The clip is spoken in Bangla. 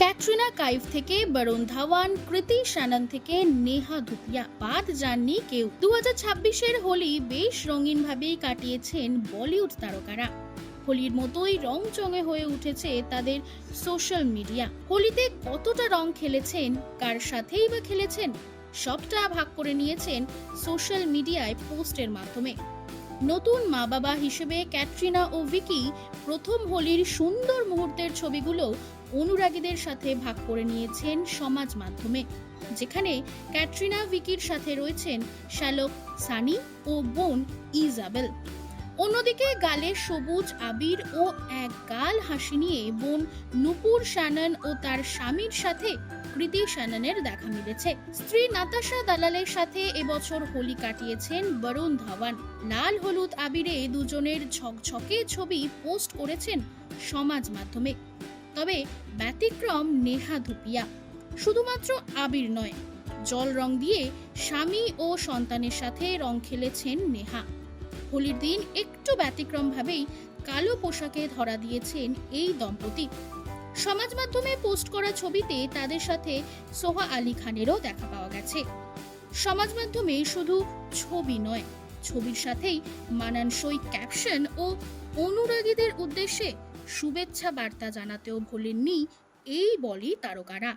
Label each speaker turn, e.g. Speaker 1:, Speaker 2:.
Speaker 1: ক্যাটরিনা কাইফ থেকে বরুণ ধাওয়ান, কৃতি শ্যানন থেকে নেহা ধুপিয়া বাদ যাননি কেউ। 2026-এর হোলি বেশ রঙিনভাবেই কাটিয়েছেন বলিউড তারকারা। হোলির মতোই রংচঙে হয়ে উঠেছে তাদের সোশ্যাল মিডিয়া। হোলিতে কতটা রং খেলেছেন, কার সাথেই বা খেলেছেন, সবটা ভাগ করে নিয়েছেন সোশ্যাল মিডিয়ায় পোস্টের মাধ্যমে। নতুন মা বাবা হিসেবে ক্যাটরিনা ও ভিকি প্রথম হোলির সুন্দর মুহূর্তের ছবিগুলো অনুরাগীদের সাথে ভাগ করে নিয়েছেন সমাজ মাধ্যমে, যেখানে ক্যাটরিনা ভিকির সাথে রয়েছেন শ্যালক সানি ও বোন ইজাবেল। অন্যদিকে গালে সবুজ আবির ও এক গাল হাসি নিয়ে বোন নূপুর শ্যানন ও তার স্বামীর সাথে কৃতি শ্যাননের দেখা মিলেছে। স্ত্রী নাতাশা দালালের সাথে এবছর হোলি কাটিয়েছেন বরুণ ধাওয়ান। লাল হলুদ আবিরে দুজনের ঝকঝকে ছবি পোস্ট করেছেন সমাজ মাধ্যমে। তবে ব্যতিক্রম নেহা ধুপিয়া। শুধুমাত্র আবির নয়, জল রং দিয়ে স্বামী ও সন্তানের সাথে রং খেলেছেন নেহা। হোলির দিন একটু ব্যতিক্রম ভাবেই কালো পোশাকে ধরা দিয়েছেন এই দম্পতি। সমাজ মাধ্যমে পোস্ট করা ছবিতে তাদের সাথে সোহা আলী খানেরও দেখা পাওয়া গেছে। সমাজ মাধ্যমে শুধু ছবি নয়, ছবির সাথেই মানানসই ক্যাপশন ও অনুরাগীদের উদ্দেশ্যে শুভেচ্ছা বার্তা জানাতেও ভোলেননি এই বলি তারকারা।